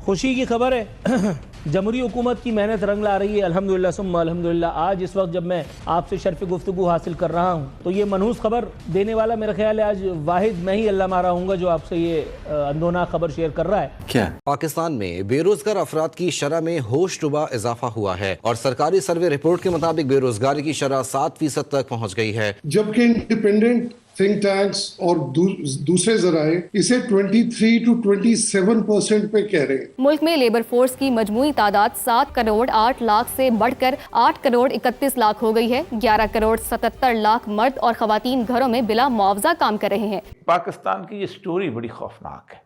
خوشی کی خبر ہے جمہوری حکومت کی محنت رنگ لا رہی ہے الحمدللہ ثم الحمدللہ. آج اس وقت جب میں آپ سے شرف گفتگو حاصل کر رہا ہوں تو یہ منحوس خبر دینے والا میرا خیال ہے آج واحد میں ہی اللہ مارا ہوں گا جو آپ سے یہ اندوناک خبر شیئر کر رہا ہے. کیا پاکستان میں بے روزگار افراد کی شرح میں ہوش ربا اضافہ ہوا ہے اور سرکاری سروے رپورٹ کے مطابق بے روزگاری کی شرح 7% تک پہنچ گئی ہے، جبکہ انڈیپینڈنٹ تھنک ٹینکس اور دوسرے ذرائع اسے 23 to 27% پہ کہہ رہے ہیں. ملک میں لیبر فورس کی مجموعی تعداد 7 کروڑ 8 لاکھ سے بڑھ کر 8 کروڑ 31 لاکھ ہو گئی ہے. 11 کروڑ 77 لاکھ مرد اور خواتین گھروں میں بلا معاوضہ کام کر رہے ہیں. پاکستان کی یہ سٹوری بڑی خوفناک ہے.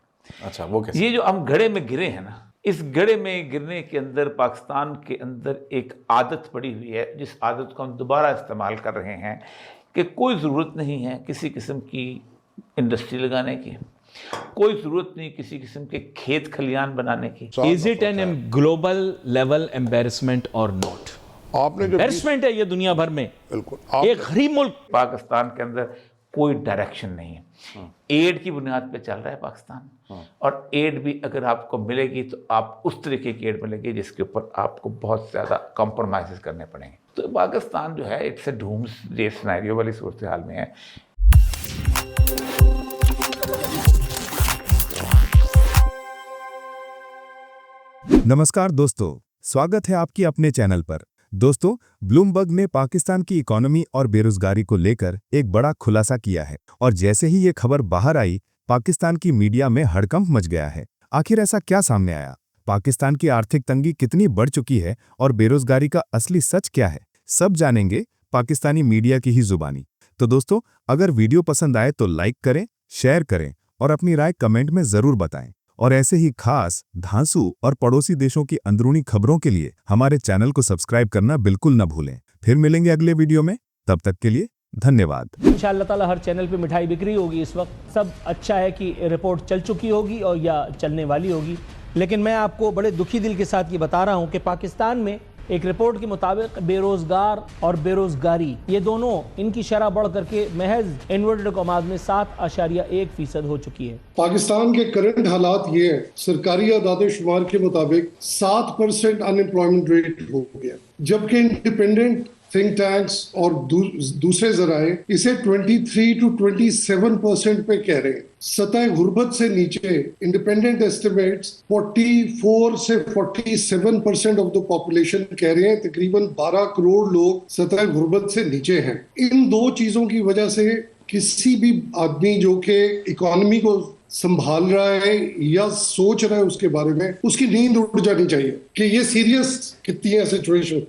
اچھا وہ کیسے؟ یہ جو ہم گڑھے میں گرے ہیں نا، اس گڑھے میں گرنے کے اندر پاکستان کے اندر ایک عادت پڑی ہوئی ہے جس عادت کو ہم دوبارہ استعمال کر رہے ہیں کہ کوئی ضرورت نہیں ہے کسی قسم کی انڈسٹری لگانے کی، کوئی ضرورت نہیں کسی قسم کے کھیت کھلیان بنانے کی. Is it an global level embarrassment or not؟ embarrassment ہے یہ دنیا بھر میں. ایک غریب ملک پاکستان کے اندر کوئی ڈائریکشن نہیں ہے. ایڈ کی بنیاد پہ چل رہا ہے پاکستان، اور ایڈ بھی اگر آپ کو ملے گی تو آپ اس طریقے کی ایڈ ملے گی جس کے اوپر آپ کو بہت زیادہ کمپرومائز کرنے پڑیں گے. تو پاکستان جو ہے it's a doomsday scenario والی صورتحال میں ہے. نمسکار دوستو، سواگت ہے آپ کی اپنے چینل پر. دوستو، بلومبرگ نے پاکستان کی اکانومی اور بے روزگاری کو لے کر ایک بڑا خلاصہ کیا ہے، اور جیسے ہی یہ خبر باہر آئی پاکستان کی میڈیا میں ہڑکمپ مچ گیا ہے. آخر ایسا کیا سامنے آیا؟ پاکستان کی آرتھک تنگی کتنی بڑھ چکی ہے اور بے روزگاری کا اصلی سچ کیا ہے؟ سب جانیں گے پاکستانی میڈیا کی ہی زبانی. تو دوستو، اگر ویڈیو پسند آئے تو لائک کریں، شیئر کریں اور اپنی رائے کمنٹ میں ضرور بتائیں. اور ایسے ہی خاص، دھانسو اور پڑوسی دیشوں کی اندرونی خبروں کے لیے ہمارے چینل کو سبسکرائب کرنا بالکل نہ بھولیں. پھر ملیں گے اگلے ویڈیو میں، تب تک کے لیے دھنیہ واد. انشاءاللہ تعالی ہر چینل پہ مٹھائی بک رہی ہوگی اس وقت. سب اچھا ہے کہ رپورٹ چل چکی ہوگی اور یا چلنے والی ہوگی، لیکن میں آپ کو بڑے دکھی دل کے ساتھ یہ بتا رہا ہوں کہ پاکستان میں ایک رپورٹ کے مطابق بے روزگار اور بے روزگاری یہ دونوں ان کی شرح بڑھ کر کے محض انورٹڈ کماز میں 7.1% ہو چکی ہے. پاکستان کے کرنٹ حالات یہ ہیں، سرکاری اعداد و شمار کے مطابق 7% ان امپلائمنٹ ریٹ ہو گیا، جبکہ انڈیپینڈنٹ تھنک ٹینکس اور دوسرے ذرائع اسے 23 to 27% پہ کہہ رہے ہیں. سطح غربت سے نیچے انڈیپینڈنٹ ایسٹیمیٹس 44 سے 47% آف دا پاپولیشن کہہ رہے ہیں. تقریباً 12 کروڑ لوگ سطح غربت سے نیچے ہیں. ان دو چیزوں کی وجہ سے کسی بھی آدمی جو کہ اکانومی کو سنبھال رہا ہے یا سوچ رہا ہے اس کے بارے میں، اس کی نیند اڑ جانی چاہیے کہ یہ سیریس کتنی ہے سچویشن.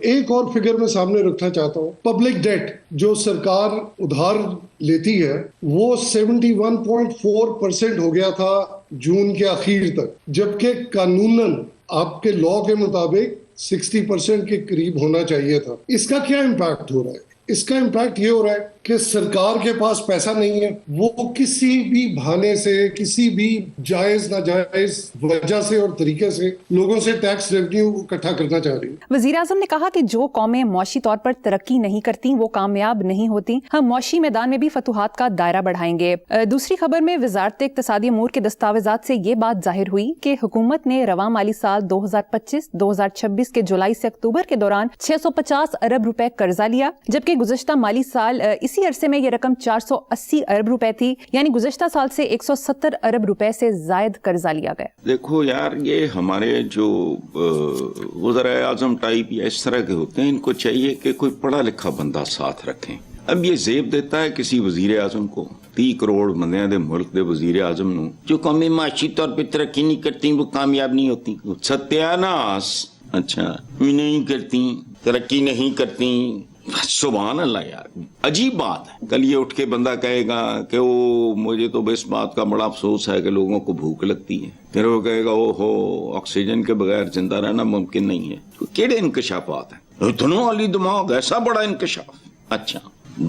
ایک اور فگر میں سامنے رکھنا چاہتا ہوں. پبلک ڈیٹ جو سرکار ادھار لیتی ہے وہ 71.4% ہو گیا تھا جون کے آخر تک، جبکہ قانوناً آپ کے لاء کے مطابق 60% کے قریب ہونا چاہیے تھا. اس کا کیا امپیکٹ ہو رہا ہے؟ اس کا امپیکٹ یہ ہو رہا ہے کہ سرکار کے پاس پیسہ نہیں ہے، وہ کسی بھی بہانے سے، کسی بھی جائز ناجائز وجہ سے اور طریقے سے لوگوں سے ٹیکس ریونیو اکٹھا کرنا چاہ رہی ہے. وزیر اعظم نے کہا کہ جو قومیں معاشی طور پر ترقی نہیں کرتی وہ کامیاب نہیں ہوتی. ہم معاشی میدان میں بھی فتوحات کا دائرہ بڑھائیں گے. دوسری خبر میں وزارت اقتصادی امور کے دستاویزات سے یہ بات ظاہر ہوئی کہ حکومت نے رواں مالی سال 2025-2026 کے جولائی سے اکتوبر کے دوران 650 ارب روپے قرضہ لیا، جبکہ گزشتہ مالی سال اسی عرصے میں یہ رقم 480 ارب روپے تھی، یعنی گزشتہ سال سے 170 ارب روپے سے زائد قرضہ لیا گیا. دیکھو یار، یہ ہمارے جو وزراء اعظم ٹائپ یا اس طرح کے ہوتے ہیں، ان کو چاہیے کہ کوئی پڑھا لکھا بندہ ساتھ رکھیں. اب یہ زیب دیتا ہے کسی وزیر اعظم کو، 30 کروڑ بندیاں دے ملک دے وزیر اعظم نو، جو قومی معاشی طور پہ ترقی نہیں کرتی وہ کامیاب نہیں ہوتی. ستیاناس، اچھا نہیں کرتی، ترقی نہیں کرتی. سبحان اللہ یار، عجیب بات ہے. کل یہ اٹھ کے بندہ کہے گا کہ وہ مجھے تو اس بات کا بڑا افسوس ہے کہ لوگوں کو بھوک لگتی ہے، پھر وہ کہے گا او ہو آکسیجن کے بغیر زندہ رہنا ممکن نہیں ہے. کیڑے انکشافات ہیں، اتنا عالی دماغ، ایسا بڑا انکشاف. اچھا،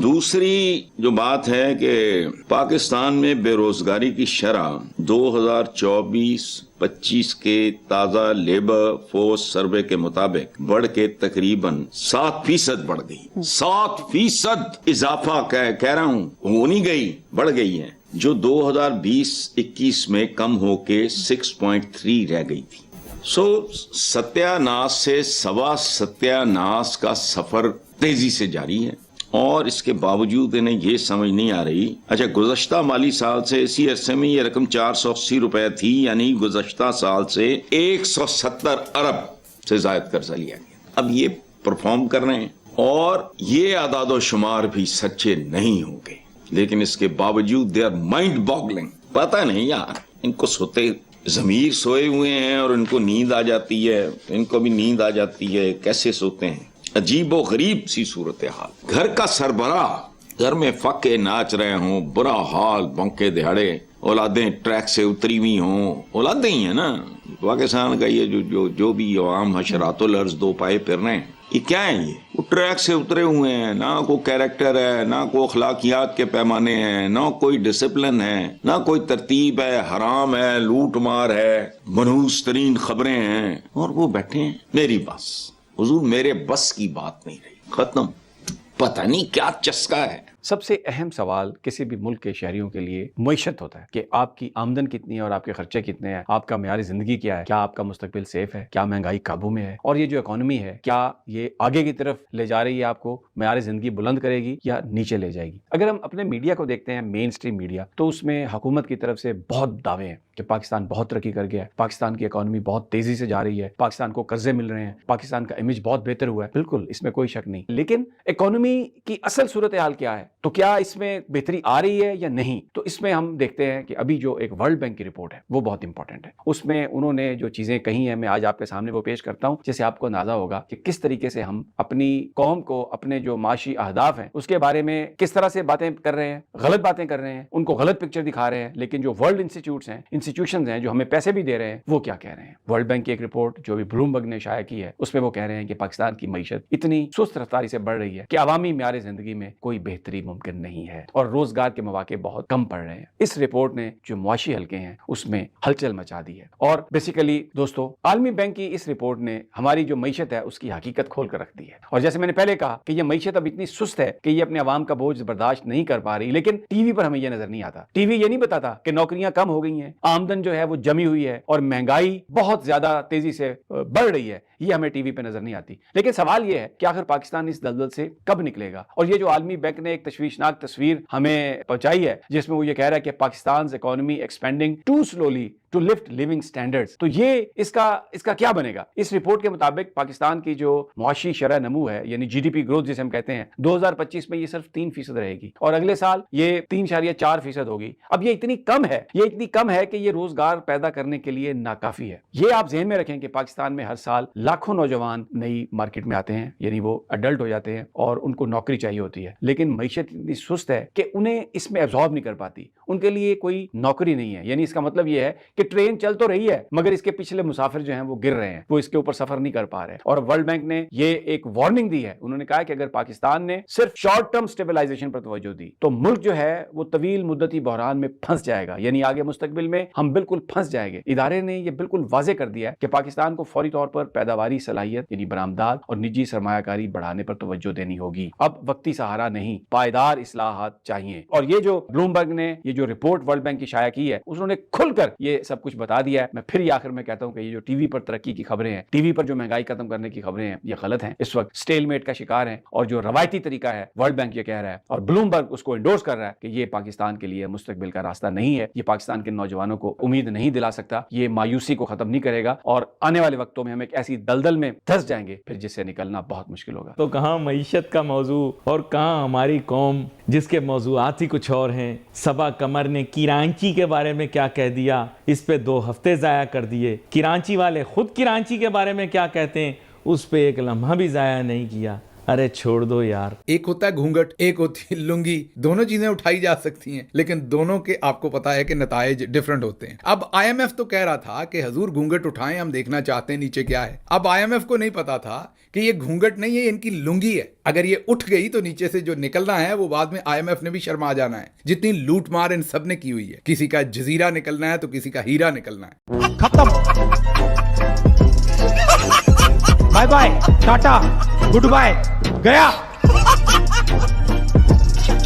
دوسری جو بات ہے کہ پاکستان میں بے روزگاری کی شرح 2024-25 کے تازہ لیبر فورس سروے کے مطابق بڑھ کے تقریباً 7% بڑھ گئی. 7% اضافہ کہہ رہا ہوں، ہو نہیں گئی، بڑھ گئی ہے. जो 2020-21 में कम होके 6.3 रह गई थी। सत्यानाश से सवा सत्यानाश का सफर तेजी से जारी है और इसके बावजूद इन्हें ये समझ नहीं आ रही। अच्छा, गुज़श्ता माली साल से इसी अरसे में ये रकम 480 रुपए थी, यानी गुज़श्ता साल से 170 अरब से ज़ायद कर्जा लिया गया। अब ये परफॉर्म कर रहे हैं और ये आदादो शुमार भी सच्चे नहीं होंगे, लेकिन इसके बावजूद दे आर माइंड बॉगलिंग। पता नहीं यार, इनको सोते ज़मीर सोए हुए हैं और इनको नींद आ जाती है, इनको भी नींद आ जाती है, कैसे सोते हैं। अजीबो गरीब सी सूरत हाल। घर का सरबराह घर में फक्के नाच रहे हों, बुरा हाल, बौके दिहाड़े, औलादें ट्रैक से उतरी हुई हों, औलादें ही है ना। पाकिस्तान का ये जो भी अवाम हशरातुल अर्ज़ दो पाए फिर रहे हैं, ये क्या है? ये वो ट्रैक से उतरे हुए हैं, ना कोई कैरेक्टर है, ना कोई अखलाकियात के पैमाने हैं, ना कोई डिसिप्लिन है, ना कोई तरतीब है, हराम है, लूट मार है, मनहूस तरीन खबरें हैं, और वो बैठे हैं मेरी बस। हुजूर मेरे बस की बात नहीं रही, खत्म। पता नहीं क्या चस्का है। सबसे अहम सवाल किसी भी मुल्क के शहरियों के लिए मईशत होता है कि आपकी आमदन कितनी है और आपके खर्चे कितने हैं, आपका मेयार जिंदगी क्या है, क्या आपका मुस्तकबिल सेफ है, क्या महंगाई काबू में है, और ये जो इकोनॉमी है क्या ये आगे की तरफ ले जा रही है, आपको मेयार जिंदगी बुलंद करेगी या नीचे ले जाएगी। अगर हम अपने मीडिया को देखते हैं, मेन स्ट्रीम मीडिया, तो उसमें हुकूमत की तरफ से बहुत दावे हैं कि पाकिस्तान बहुत तरक्की कर गया है, पाकिस्तान की इकोनॉमी बहुत तेजी से जा रही है, पाकिस्तान को कर्जे मिल रहे हैं, पाकिस्तान का इमेज बहुत बेहतर हुआ है। बिल्कुल, इसमें कोई शक नहीं, लेकिन इकोनॉमी की असल सूरत हाल क्या है, तो क्या इसमें बेहतरी आ रही है या नहीं? तो इसमें हम देखते हैं कि अभी जो एक वर्ल्ड बैंक की रिपोर्ट है वो बहुत इंपॉर्टेंट है। उसमें उन्होंने जो चीजें कही हैं, मैं आज आपके सामने वो पेश करता हूं, जिससे आपको अंदाजा होगा कि किस तरीके से हम अपनी कौम को, अपने जो माशी अहदाफ हैं उसके बारे में किस तरह से बातें कर रहे हैं, गलत बातें कर रहे हैं, उनको गलत पिक्चर दिखा रहे हैं। लेकिन जो वर्ल्ड इंस्टीट्यूशंस हैं जो हमें पैसे भी दे रहे हैं, वो क्या कह रहे हैं? वर्ल्ड बैंक की एक रिपोर्ट जो भी ब्लूमबर्ग ने शाया की है, उसमें वो कह रहे हैं कि पाकिस्तान की मईशत इतनी सुस्त रफ्तारी से बढ़ रही है कि अवामी मेयार जिंदगी में कोई बेहतरी मुमकिन नहीं है और रोजगार के मौके बहुत कम पड़ रहे हैं। इस रिपोर्ट ने जो मुआशी हलके हैं उसमें हलचल मचा दी है। और बेसिकली दोस्तों, आलमी बैंक की इस रिपोर्ट ने हमारी जो मईशत है उसकी हकीकत खोल कर रख दी है। और जैसे मैंने पहले कहा कि ये मईशत अब इतनी सुस्त है कि ये अपने अवाम का बोझ बर्दाश्त नहीं कर पा रही, लेकिन टीवी पर हमें ये नजर नहीं आता। टीवी ये नहीं बताता कि नौकरियां कम हो गई हैं, आमदन जो है वो जमी हुई है और महंगाई बहुत ज्यादा तेजी से बढ़ रही है, ये हमें टीवी पे नजर नहीं आती। लेकिन सवाल ये है कि आखिर पाकिस्तान इस दलदल से कब निकलेगा? और ये जो आलमी बैंक ने एक तशवीशनाक तस्वीर हमें पहुंचाई है, जिसमें वो ये कह रहा है कि Pakistan economy expanding to slowly to lift living standards, तो ये इसका क्या बनेगा? इस रिपोर्ट के मुताबिक पाकिस्तान की जो मुआशी शरह नमू है, यानी जीडीपी ग्रोथ जिसे हम कहते हैं, 2025 में ये सिर्फ 3% रहेगी और अगले साल ये 3.4% होगी। अब ये इतनी कम है कि ये रोजगार पैदा करने के लिए नाकाफी है। ये आप ज़हन में रखें कि पाकिस्तान में हर साल लाखों नौजवान नई मार्केट में आते हैं, यानी वो अडल्ट हो जाते हैं और उनको नौकरी चाहिए होती है, लेकिन मईशत इतनी सुस्त है कि उन्हें इसमें एब्जॉर्ब नहीं कर पाती, उनके लिए कोई नौकरी नहीं है। यानी इसका मतलब ये है कि ट्रेन चल तो रही है मगर इसके पिछले मुसाफिर जो हैं वो गिर रहे हैं, वो इसके ऊपर सफर नहीं कर पा रहे। और वर्ल्ड बैंक ने ये एक वार्निंग दी है, उन्होंने कहा कि अगर पाकिस्तान ने सिर्फ शॉर्ट टर्म स्टेबलाइजेशन पर तवज्जो दी तो मुल्क जो है वो तवील मुद्दती बहरान में फंस जाएगा, यानी आगे मुस्तकबिल में हम बिल्कुल फंस जाएंगे। इदारे ने ये बिल्कुल वाजे कर दिया है कि पाकिस्तान को फौरी तौर पर पैदावारी सलाहियत यानी बरामदात और निजी सरमायाकारी बढ़ाने पर तवज्जो देनी होगी। अब वक्ती सहारा नहीं, पायदार इस्लाहात चाहिए। और ये जो ब्लूमबर्ग ने ये जो रिपोर्ट वर्ल्ड बैंक की शाया की है, उन्होंने खुलकर ये सब कुछ बता दिया है। मैं फिर आखिर में कहता हूं कि ये जो टीवी पर तरक्की की खबरें हैं, टीवी पर जो महंगाई खत्म करने की खबरें हैं, ये गलत हैं, इस वक्त स्टेलमेट का शिकार हैं। और जो रवायती तरीका है, वर्ल्ड बैंक ये कह रहा है और ब्लूमबर्ग उसको एंडोर्स कर रहा है कि ये पाकिस्तान के लिए मुस्तकबिल का रास्ता नहीं है, ये पाकिस्तान के नौजवानों को उम्मीद नहीं दिला सकता, ये मायूसी को खत्म नहीं करेगा और आने वाले वक्तों में हम एक ऐसी दलदल में धंस जाएंगे फिर जिससे निकलना बहुत मुश्किल होगा। तो कहाँ मईशत का मौजू और कहाँ हमारी कौम जिसके मौजूआत ही कुछ और हैं। सबा कमर ने किरांची के बारे में क्या कह दिया, इस पे 2 हफ्ते ज़ाया कर दिए। किरांची वाले खुद किरांची के बारे में क्या कहते हैं, उस पे एक लम्हा भी ज़ाया नहीं किया। अरे छोड़ दो यार। एक होता है घूंघट, एक होती है लुंगी। दोनों चीजें उठाई जा सकती हैं, लेकिन दोनों के आपको पता है कि नताइज डिफरेंट होते हैं। अब IMF तो कह रहा था कि हजूर घूंघट उठाएं, हम देखना चाहते हैं नीचे क्या है। अब IMF को नहीं पता था कि ये घूंघट नहीं है, इनकी लुंगी है। अगर ये उठ गई तो नीचे से जो निकलना है वो बाद में IMF ने भी शर्मा जाना है। जितनी लूट मार इन सब ने की हुई है, किसी का जजीरा निकलना है तो किसी का हीरा निकलना है। खत्म, बाय बाय, टाटा, गुड बाय, गया।